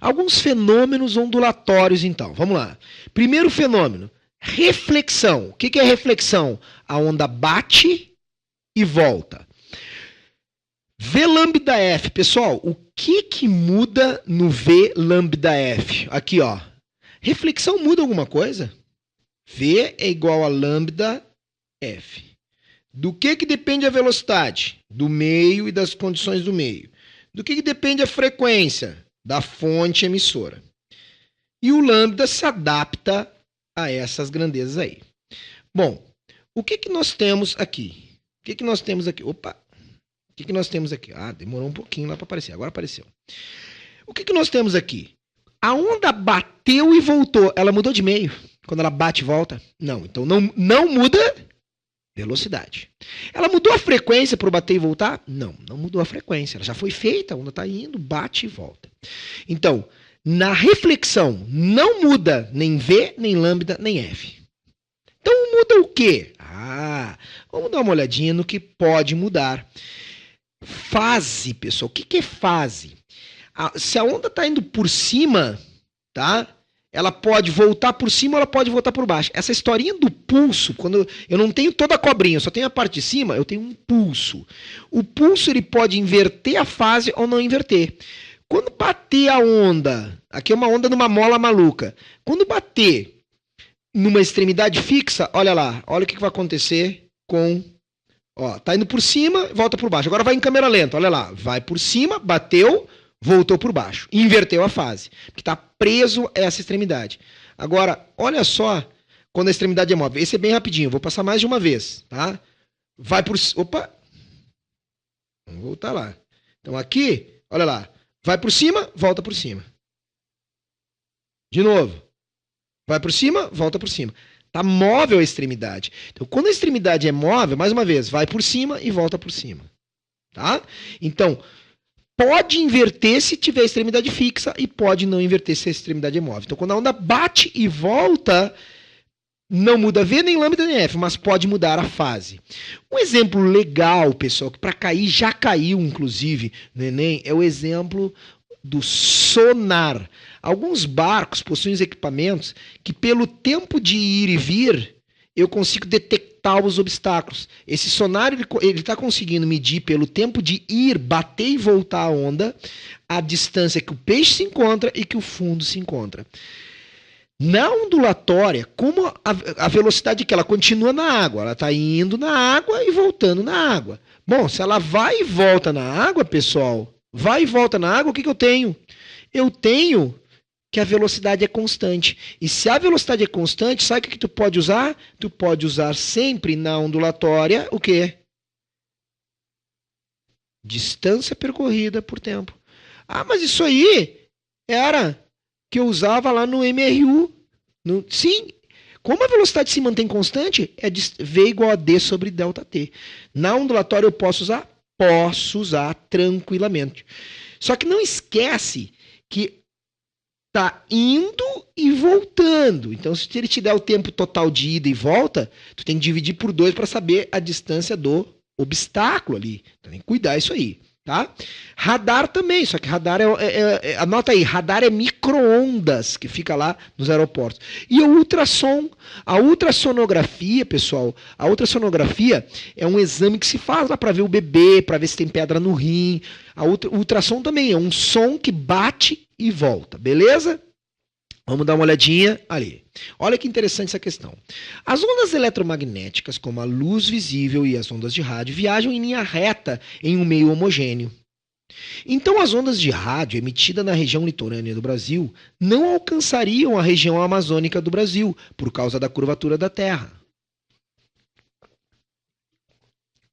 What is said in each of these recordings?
Alguns fenômenos ondulatórios, então. Vamos lá. Primeiro fenômeno, reflexão. O que é reflexão? A onda bate e volta. V lambda F. Pessoal, o que muda no V lambda F? Aqui, ó. Reflexão muda alguma coisa? V é igual a lambda F. Do que depende a velocidade? Do meio e das condições do meio. Do que depende a frequência? Da fonte emissora. E o lambda se adapta a essas grandezas aí. Bom, o que nós temos aqui? O que nós temos aqui? Opa! O que nós temos aqui? Ah, demorou um pouquinho lá para aparecer. Agora apareceu. O que nós temos aqui? A onda bateu e voltou. Ela mudou de meio? Quando ela bate e volta? Não. Então não muda velocidade. Ela mudou a frequência para bater e voltar? Não mudou a frequência. Ela já foi feita, a onda está indo, bate e volta. Então, na reflexão, não muda nem V, nem lambda, nem F. Então muda o quê? Vamos dar uma olhadinha no que pode mudar. Fase, pessoal. O que é fase? Se a onda está indo por cima, tá? Ela pode voltar por cima ou ela pode voltar por baixo. Essa historinha do pulso, quando eu não tenho toda a cobrinha, eu só tenho a parte de cima, eu tenho um pulso. O pulso ele pode inverter a fase ou não inverter. Quando bater a onda, aqui é uma onda numa mola maluca. Quando bater numa extremidade fixa, olha lá, olha o que vai acontecer com... Ó, tá indo por cima, volta por baixo. Agora vai em câmera lenta, olha lá. Vai por cima, bateu, voltou por baixo. Inverteu a fase. Porque está preso a essa extremidade. Agora, olha só quando a extremidade é móvel. Esse é bem rapidinho, vou passar mais de uma vez. Tá? Vai por... Opa! Vamos voltar lá. Então aqui, olha lá. Vai por cima, volta por cima. De novo. Vai por cima, volta por cima. Está móvel a extremidade. Então, quando a extremidade é móvel, mais uma vez, vai por cima e volta por cima. Tá? Então, pode inverter se tiver a extremidade fixa e pode não inverter se a extremidade é móvel. Então, quando a onda bate e volta, não muda V, nem lambda, nem F, mas pode mudar a fase. Um exemplo legal, pessoal, que para cair, já caiu, inclusive, no Enem, é o exemplo do sonar. Alguns barcos possuem equipamentos que, pelo tempo de ir e vir, eu consigo detectar os obstáculos. Esse sonar ele está conseguindo medir pelo tempo de ir, bater e voltar a onda, a distância que o peixe se encontra e que o fundo se encontra. Na ondulatória, como a velocidade que ela continua na água, ela está indo na água e voltando na água. Bom, se ela vai e volta na água, pessoal, vai e volta na água, o que eu tenho? Eu tenho que a velocidade é constante. E se a velocidade é constante, sabe o que tu pode usar? Tu pode usar sempre na ondulatória o quê? Distância percorrida por tempo. Ah, mas isso aí era que eu usava lá no MRU. Sim, como a velocidade se mantém constante, é V igual a D sobre ΔT. Na ondulatória eu posso usar? Posso usar tranquilamente. Só que não esquece que está indo e voltando. Então, se ele te der o tempo total de ida e volta, tu tem que dividir por 2 para saber a distância do obstáculo ali. Então, tem que cuidar isso aí. Tá? Radar também, só que radar anota aí, radar é micro-ondas que fica lá nos aeroportos. E o ultrassom, a ultrassonografia, pessoal, a ultrassonografia é um exame que se faz lá para ver o bebê, para ver se tem pedra no rim. O ultrassom também é um som que bate e volta, beleza? Vamos dar uma olhadinha ali. Olha que interessante essa questão. As ondas eletromagnéticas, como a luz visível e as ondas de rádio, viajam em linha reta em um meio homogêneo. Então, as ondas de rádio emitidas na região litorânea do Brasil não alcançariam a região amazônica do Brasil, por causa da curvatura da Terra.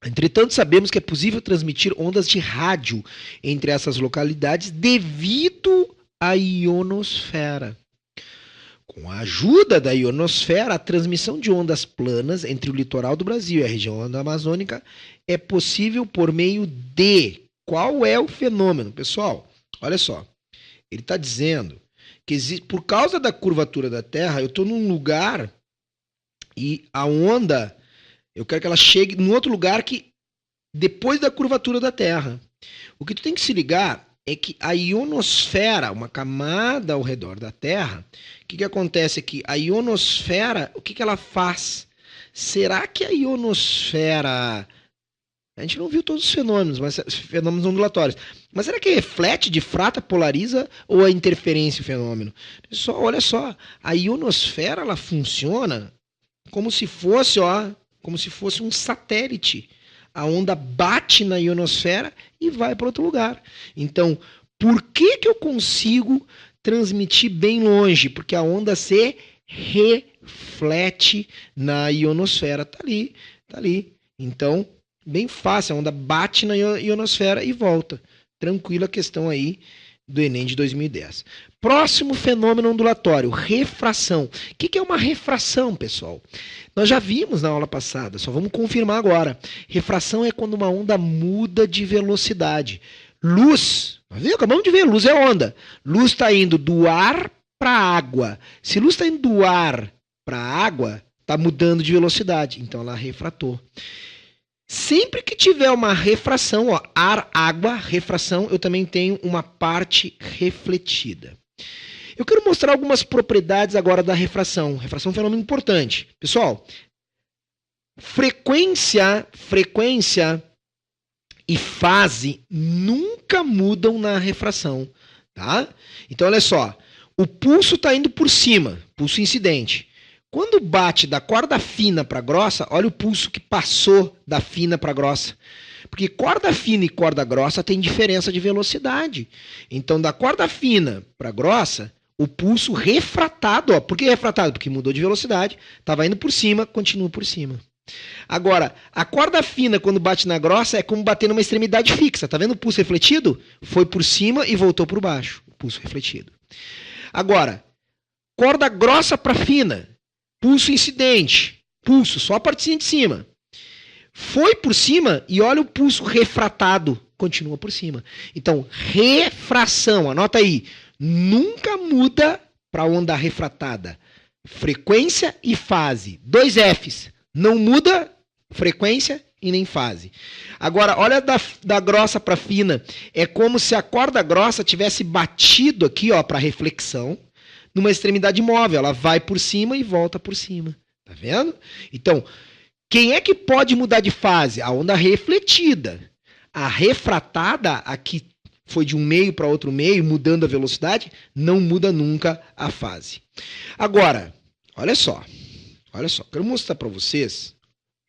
Entretanto, sabemos que é possível transmitir ondas de rádio entre essas localidades devido à ionosfera. Com a ajuda da ionosfera, a transmissão de ondas planas entre o litoral do Brasil e a região amazônica é possível por meio de... Qual é o fenômeno, pessoal? Olha só. Ele está dizendo que por causa da curvatura da Terra, eu estou num lugar e a onda, eu quero que ela chegue num outro lugar que depois da curvatura da Terra. O que tu tem que se ligar é que a ionosfera, uma camada ao redor da Terra, o que acontece aqui? A ionosfera, o que ela faz? Será que a ionosfera... A gente não viu todos os fenômenos, mas fenômenos ondulatórios. Mas será que reflete, difrata, polariza ou é interferência o fenômeno? Olha só, a ionosfera ela funciona como se fosse um satélite. A onda bate na ionosfera e vai para outro lugar. Então, por que eu consigo transmitir bem longe? Porque a onda se reflete na ionosfera. Tá ali. Então, bem fácil, a onda bate na ionosfera e volta. Tranquila a questão aí do Enem de 2010. Próximo fenômeno ondulatório, refração. O que é uma refração, pessoal? Nós já vimos na aula passada, só vamos confirmar agora. Refração é quando uma onda muda de velocidade. Luz, acabamos de ver, luz é onda. Luz está indo do ar para a água. Se luz está indo do ar para a água, está mudando de velocidade. Então ela refratou. Sempre que tiver uma refração, ar, água, refração, eu também tenho uma parte refletida. Eu quero mostrar algumas propriedades agora da refração. Refração é um fenômeno importante. Pessoal, frequência e fase nunca mudam na refração. Tá? Então, olha só. O pulso está indo por cima, pulso incidente. Quando bate da corda fina para grossa, olha o pulso que passou da fina para grossa. Porque corda fina e corda grossa tem diferença de velocidade. Então, da corda fina para grossa, o pulso refratado. Por que refratado? Porque mudou de velocidade, estava indo por cima, continua por cima. Agora, a corda fina, quando bate na grossa, é como bater numa extremidade fixa. Está vendo o pulso refletido? Foi por cima e voltou por baixo. O pulso refletido. Agora, corda grossa para fina. Pulso incidente, pulso, só a partezinha de cima. Foi por cima e olha o pulso refratado, continua por cima. Então, refração, anota aí, nunca muda para onda refratada. Frequência e fase, 2 Fs, não muda frequência e nem fase. Agora, olha da grossa para fina, é como se a corda grossa tivesse batido aqui para reflexão, numa extremidade móvel, ela vai por cima e volta por cima. Tá vendo? Então, quem é que pode mudar de fase? A onda refletida. A refratada, aqui foi de um meio para outro meio, mudando a velocidade, não muda nunca a fase. Agora, olha só, quero mostrar para vocês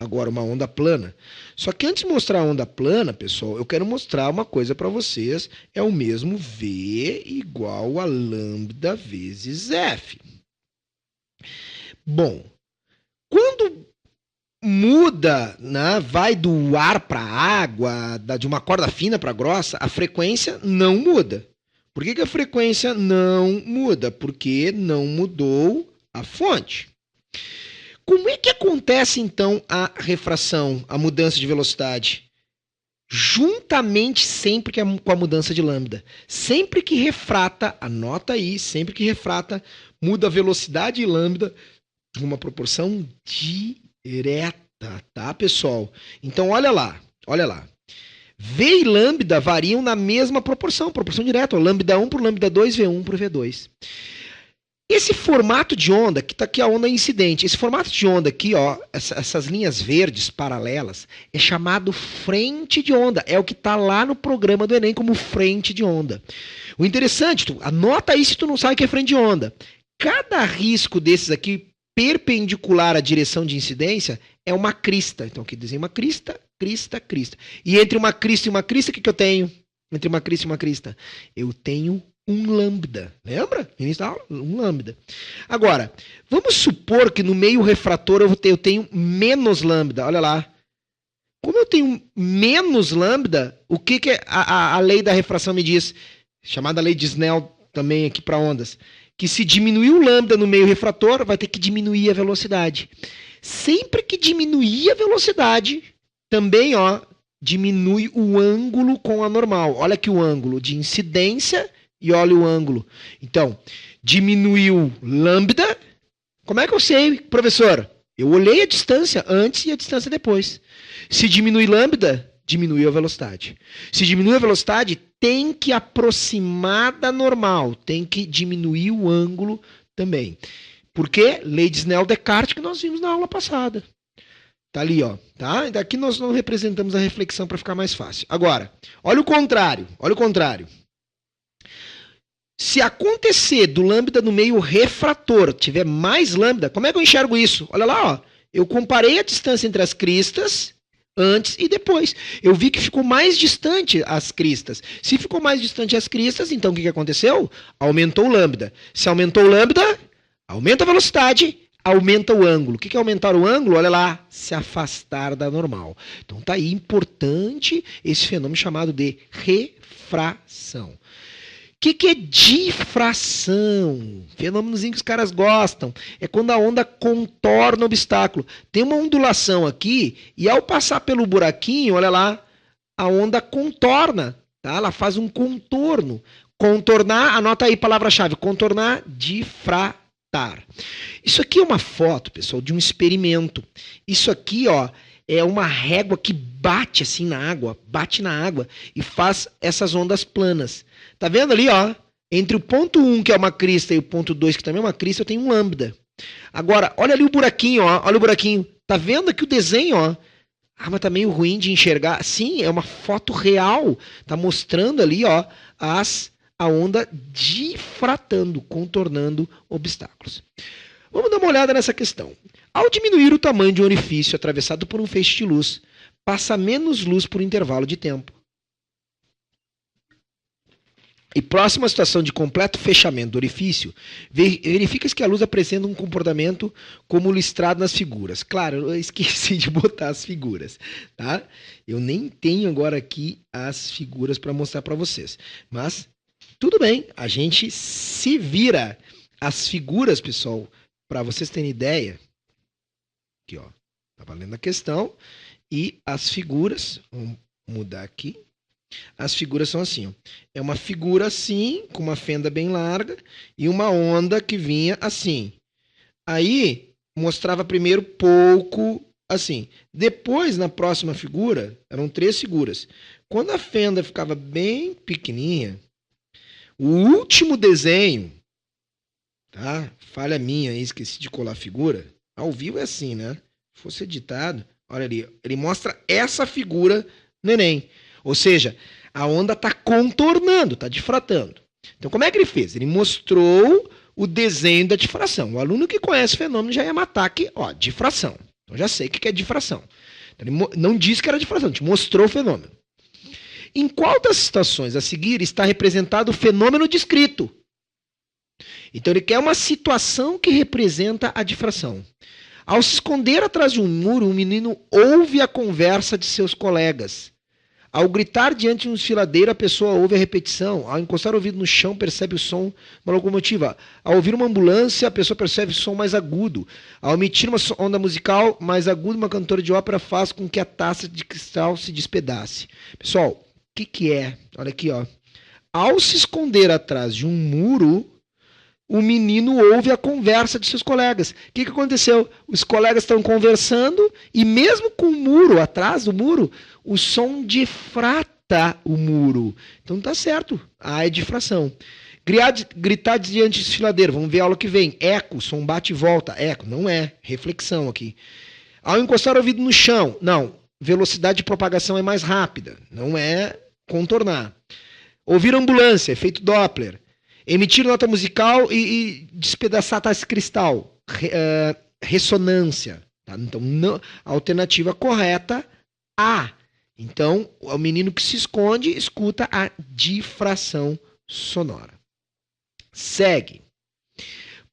agora uma onda plana. Só que antes de mostrar a onda plana, pessoal, eu quero mostrar uma coisa para vocês. É o mesmo V igual a lambda vezes F. Bom, quando muda, né, vai do ar para a água, de uma corda fina para grossa, a frequência não muda. Por que a frequência não muda? Porque não mudou a fonte. Como é que acontece, então, a refração, a mudança de velocidade? Juntamente sempre com a mudança de lambda. Sempre que refrata, anota aí, sempre que refrata, muda a velocidade e lambda em uma proporção direta, tá, pessoal? Então, olha lá. V e lambda variam na mesma proporção direta. Lambda 1 por lambda 2, V1 por V2. Esse formato de onda, que está aqui a onda incidente, esse formato de onda aqui, essas linhas verdes paralelas, é chamado frente de onda. É o que está lá no programa do Enem como frente de onda. O interessante, anota aí se tu não sabe o que é frente de onda. Cada risco desses aqui, perpendicular à direção de incidência, é uma crista. Então aqui desenho uma crista, crista, crista. E entre uma crista e uma crista, o que eu tenho? Entre uma crista e uma crista? Eu tenho um lambda. Lembra? Início da aula? Um lambda. Agora, vamos supor que no meio refrator eu tenho menos lambda. Olha lá. Como eu tenho menos lambda, o que a lei da refração me diz? Chamada lei de Snell também aqui para ondas. Que se diminuir o lambda no meio refrator, vai ter que diminuir a velocidade. Sempre que diminuir a velocidade, também diminui o ângulo com a normal. Olha aqui o ângulo de incidência e olha o ângulo. Então, diminuiu lambda. Como é que eu sei, professor? Eu olhei a distância antes e a distância depois. Se diminui lambda, Diminuiu a velocidade. Se diminui a velocidade, tem que aproximar da normal, tem que diminuir o ângulo também. Por quê? Lei de Snell-Descartes que nós vimos na aula passada. Tá ali, ó. Tá? E daqui nós não representamos a reflexão para ficar mais fácil. Agora, olha o contrário. Olha o contrário. Se acontecer do lambda no meio refrator, tiver mais lambda, como é que eu enxergo isso? Olha lá, ó. Eu comparei a distância entre as cristas antes e depois. Eu vi que ficou mais distante as cristas. Se ficou mais distante as cristas, então o que aconteceu? Aumentou o lambda. Se aumentou o lambda, aumenta a velocidade, aumenta o ângulo. O que é aumentar o ângulo? Olha lá, se afastar da normal. Então tá aí importante esse fenômeno chamado de refração. O que é difração? Fenômenozinho que os caras gostam. É quando a onda contorna o obstáculo. Tem uma ondulação aqui e ao passar pelo buraquinho, olha lá, a onda contorna. Tá? Ela faz um contorno. Contornar, anota aí a palavra-chave. Contornar, difratar. Isso aqui é uma foto, pessoal, de um experimento. Isso aqui, ó, é uma régua que bate assim na água e faz essas ondas planas. Tá vendo ali, ó? Entre o ponto 1, que é uma crista, e o ponto 2, que também é uma crista, eu tenho um lambda. Agora, olha ali o buraquinho, ó. Olha o buraquinho. Tá vendo aqui o desenho, ó? Ah, mas tá meio ruim de enxergar. Sim, é uma foto real. Tá mostrando ali, ó, a onda difratando, contornando obstáculos. Vamos dar uma olhada nessa questão. Ao diminuir o tamanho de um orifício atravessado por um feixe de luz, passa menos luz por intervalo de tempo. E próxima à situação de completo fechamento do orifício, verifica-se que a luz apresenta um comportamento como listrado nas figuras. Claro, eu esqueci de botar as figuras, tá? Eu nem tenho agora aqui as figuras para mostrar para vocês. Mas tudo bem, a gente se vira. As figuras, pessoal, para vocês terem ideia, aqui, ó, tá valendo a questão, e as figuras, vamos mudar aqui. As figuras são assim, ó. É uma figura assim, com uma fenda bem larga, e uma onda que vinha assim. Aí, mostrava primeiro pouco assim. Depois, na próxima figura, eram 3 figuras. Quando a fenda ficava bem pequenininha, o último desenho, tá? Falha minha, esqueci de colar a figura. Ao vivo é assim, né? Se fosse editado, olha ali, ele mostra essa figura no Enem. Ou seja, a onda está contornando, está difratando. Então, como é que ele fez? Ele mostrou o desenho da difração. O aluno que conhece o fenômeno já ia matar aqui, ó, difração. Então, já sei o que é difração. Então, ele não disse que era difração, te mostrou o fenômeno. Em qual das situações a seguir está representado o fenômeno descrito? Então, ele quer uma situação que representa a difração. Ao se esconder atrás de um muro, o menino ouve a conversa de seus colegas. Ao gritar diante de um desfiladeiro, a pessoa ouve a repetição. Ao encostar o ouvido no chão, percebe o som de uma locomotiva. Ao ouvir uma ambulância, a pessoa percebe o som mais agudo. Ao emitir uma onda musical mais aguda, uma cantora de ópera faz com que a taça de cristal se despedace. Pessoal, o que é? Olha aqui, ó. Ao se esconder atrás de um muro, o menino ouve a conversa de seus colegas. O que aconteceu? Os colegas estão conversando e mesmo com o muro, atrás do muro, o som difrata o muro. Então tá certo. A é difração. Gritar diante do desfiladeiro. Vamos ver a aula que vem. Eco, som bate e volta. Eco, não é. Reflexão aqui. Ao encostar o ouvido no chão. Não. Velocidade de propagação é mais rápida. Não é contornar. Ouvir ambulância, efeito Doppler. Emitir nota musical e despedaçar taça de cristal. Ressonância. Tá? Então, não, a alternativa correta, A. Então, o menino que se esconde escuta a difração sonora. Segue.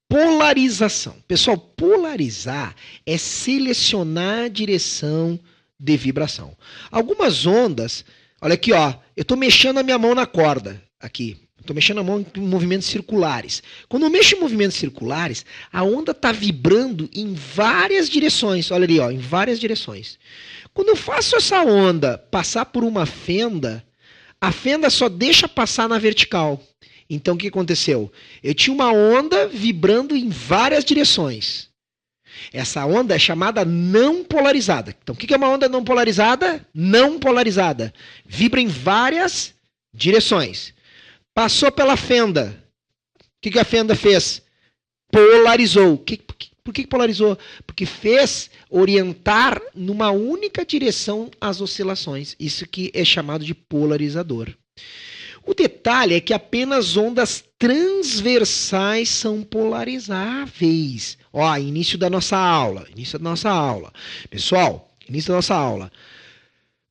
Polarização. Pessoal, polarizar é selecionar a direção de vibração. Algumas ondas, olha aqui, ó, eu estou mexendo a minha mão na corda, aqui. Estou mexendo a mão em movimentos circulares. Quando eu mexo em movimentos circulares, a onda está vibrando em várias direções. Olha ali, ó, em várias direções. Quando eu faço essa onda passar por uma fenda, a fenda só deixa passar na vertical. Então, o que aconteceu? Eu tinha uma onda vibrando em várias direções. Essa onda é chamada não polarizada. Então, o que é uma onda não polarizada? Não polarizada. Vibra em várias direções. Passou pela fenda. O que a fenda fez? Polarizou. Por que polarizou? Porque fez orientar numa única direção as oscilações. Isso que é chamado de polarizador. O detalhe é que apenas ondas transversais são polarizáveis. Ó, início da nossa aula. Pessoal, início da nossa aula.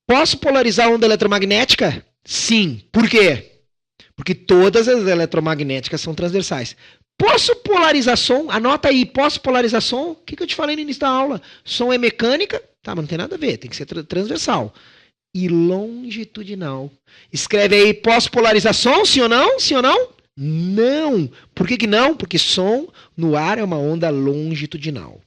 Posso polarizar a onda eletromagnética? Sim. Por quê? Porque todas as eletromagnéticas são transversais. Posso polarizar som? Anota aí, posso polarizar som? O que eu te falei no início da aula? Som é mecânica? Tá, mas não tem nada a ver, tem que ser transversal. E longitudinal. Escreve aí, posso polarizar som? Sim ou não? Sim ou não? Não. Por que não? Porque som no ar é uma onda longitudinal.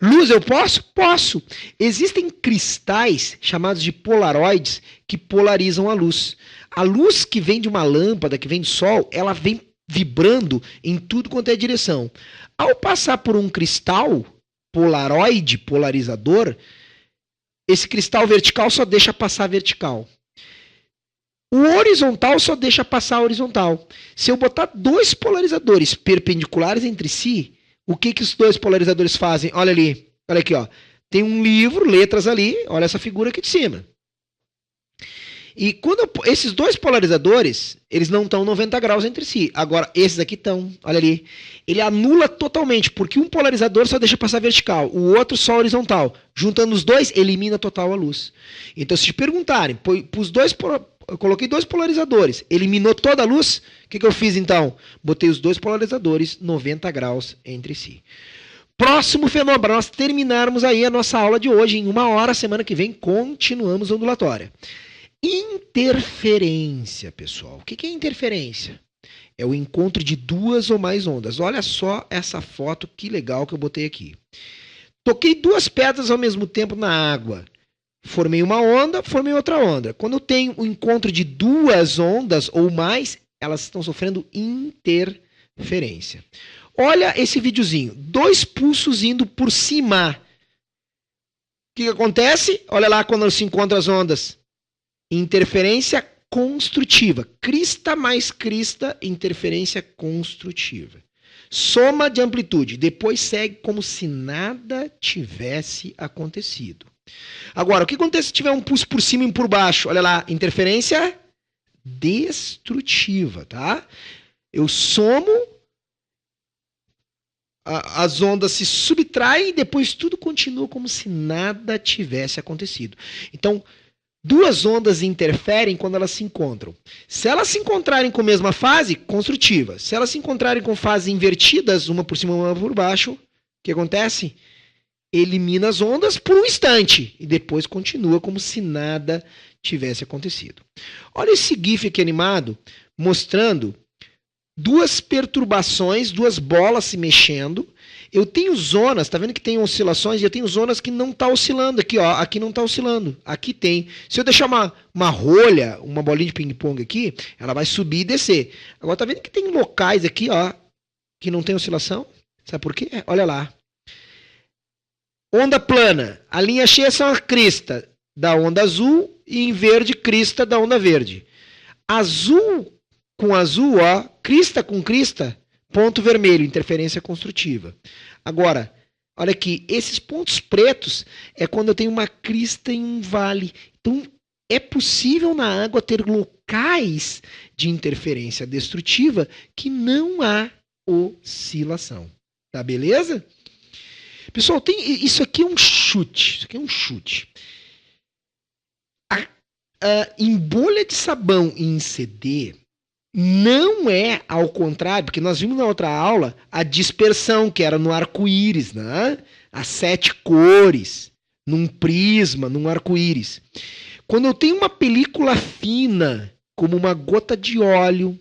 Luz eu posso? Posso. Existem cristais chamados de polaroides que polarizam a luz. A luz que vem de uma lâmpada, que vem do sol, ela vem vibrando em tudo quanto é direção. Ao passar por um cristal polaroide, polarizador, esse cristal vertical só deixa passar vertical. O horizontal só deixa passar horizontal. Se eu botar dois polarizadores perpendiculares entre si, o que os dois polarizadores fazem? Olha ali, olha aqui, ó. Tem um livro, letras ali, olha essa figura aqui de cima. E quando esses dois polarizadores, eles não estão 90 graus entre si. Agora, esses aqui estão, olha ali. Ele anula totalmente, porque um polarizador só deixa passar vertical, o outro só horizontal. Juntando os dois, elimina total a luz. Então, se te perguntarem, eu coloquei dois polarizadores, eliminou toda a luz, o que eu fiz então? Botei os dois polarizadores 90 graus entre si. Próximo fenômeno, para nós terminarmos aí a nossa aula de hoje, em 1 hora, semana que vem, continuamos a ondulatória. Interferência, pessoal. O que é interferência? É o encontro de duas ou mais ondas. Olha só essa foto, que legal que eu botei aqui. Toquei duas pedras ao mesmo tempo na água. Formei uma onda, formei outra onda. Quando eu tenho o encontro de duas ondas ou mais, elas estão sofrendo interferência. Olha esse videozinho. 2 pulsos indo por cima. O que acontece? Olha lá quando se encontram as ondas. Interferência construtiva. Crista mais crista, interferência construtiva. Soma de amplitude. Depois segue como se nada tivesse acontecido. Agora, o que acontece se tiver um pulso por cima e um por baixo? Olha lá, interferência destrutiva, tá? Eu somo, as ondas se subtraem e depois tudo continua como se nada tivesse acontecido. Então, duas ondas interferem quando elas se encontram. Se elas se encontrarem com a mesma fase, construtiva. Se elas se encontrarem com fases invertidas, uma por cima e uma por baixo, o que acontece? Elimina as ondas por um instante e depois continua como se nada tivesse acontecido. Olha esse GIF aqui animado, mostrando duas perturbações, duas bolas se mexendo. Eu tenho zonas, tá vendo que tem oscilações, e eu tenho zonas que não tá oscilando aqui, ó. Aqui não tá oscilando, aqui tem. Se eu deixar uma rolha, uma bolinha de ping-pong aqui, ela vai subir e descer. Agora tá vendo que tem locais aqui, ó, que não tem oscilação? Sabe por quê? Olha lá. Onda plana, a linha cheia são a crista da onda azul e em verde, crista da onda verde. Azul com azul, ó, crista com crista, ponto vermelho, interferência construtiva. Agora, olha aqui, esses pontos pretos é quando eu tenho uma crista em um vale. Então, é possível na água ter locais de interferência destrutiva que não há oscilação. Tá beleza? Pessoal, isso aqui é um chute. Isso aqui é um chute. Em bolha de sabão e em CD, não é ao contrário, porque nós vimos na outra aula a dispersão, que era no arco-íris, né? As 7 cores, num prisma, num arco-íris. Quando eu tenho uma película fina, como uma gota de óleo,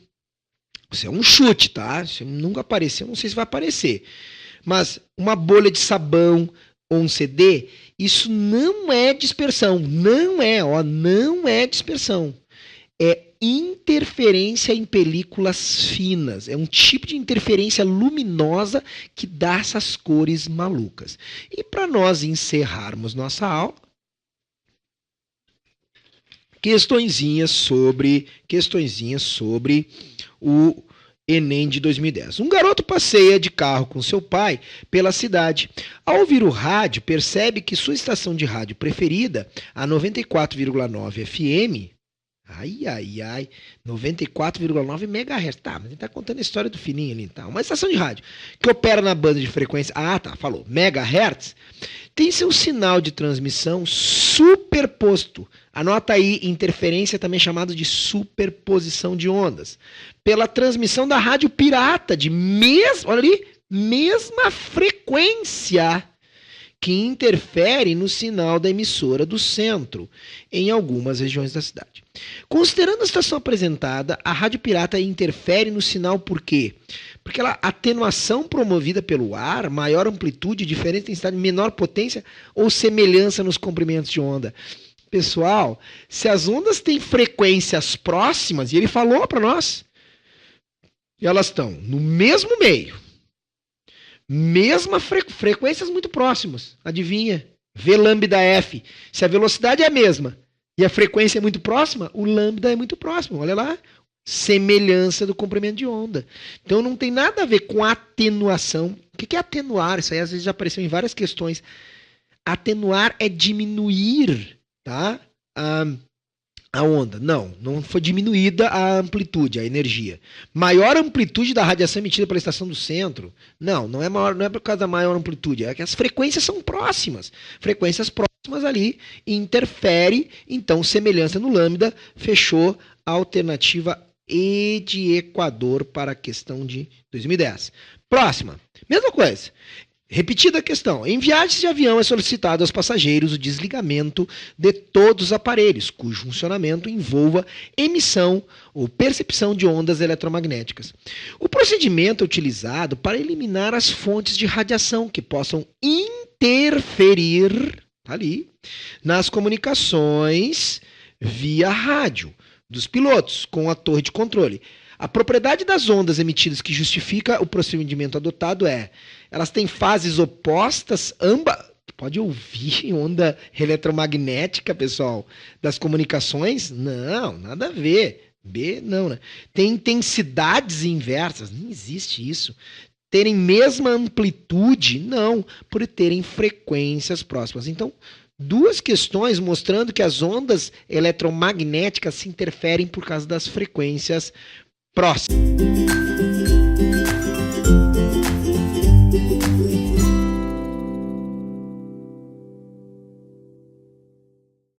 isso é um chute, tá? Isso nunca apareceu, não sei se vai aparecer. Mas uma bolha de sabão ou um CD, isso não é dispersão. Não é dispersão. É interferência em películas finas. É um tipo de interferência luminosa que dá essas cores malucas. E para nós encerrarmos nossa aula, questõezinhas sobre o Enem de 2010. Um garoto passeia de carro com seu pai pela cidade. Ao ouvir o rádio, percebe que sua estação de rádio preferida, a 94,9 FM, 94,9 MHz. Tá, mas ele tá contando a história do fininho ali. Tá. Uma estação de rádio que opera na banda de frequência, falou, megahertz, tem seu sinal de transmissão superposto. Anota aí, interferência também chamada de superposição de ondas. Pela transmissão da rádio pirata de mesma frequência que interfere no sinal da emissora do centro, em algumas regiões da cidade. Considerando a situação apresentada, a rádio pirata interfere no sinal por quê? Porque a atenuação promovida pelo ar, maior amplitude, diferente intensidade, menor potência ou semelhança nos comprimentos de onda. Pessoal, se as ondas têm frequências próximas, e ele falou para nós, e elas estão no mesmo meio, frequências muito próximas. Adivinha? V lambda F. Se a velocidade é a mesma e a frequência é muito próxima, o lambda é muito próximo. Olha lá. Semelhança do comprimento de onda. Então não tem nada a ver com atenuação. O que é atenuar? Isso aí às vezes já apareceu em várias questões. Atenuar é diminuir, tá? A onda. Não foi diminuída a amplitude, a energia. Maior amplitude da radiação emitida pela estação do centro. Não é maior, não é por causa da maior amplitude, é que as frequências são próximas. Frequências próximas ali interfere, então semelhança no lambda, fechou a alternativa E de Equador para a questão de 2010. Próxima. Mesma coisa. Repetida a questão. Em viagens de avião é solicitado aos passageiros o desligamento de todos os aparelhos, cujo funcionamento envolva emissão ou percepção de ondas eletromagnéticas. O procedimento é utilizado para eliminar as fontes de radiação que possam interferir ali nas comunicações via rádio dos pilotos com a torre de controle. A propriedade das ondas emitidas que justifica o procedimento adotado é: elas têm fases opostas, ambas. Pode ouvir onda eletromagnética, pessoal, das comunicações? Não, nada a ver. Não, né? Tem intensidades inversas? Não existe isso. Terem mesma amplitude? Não, por terem frequências próximas. Então, duas questões mostrando que as ondas eletromagnéticas se interferem por causa das frequências próximas.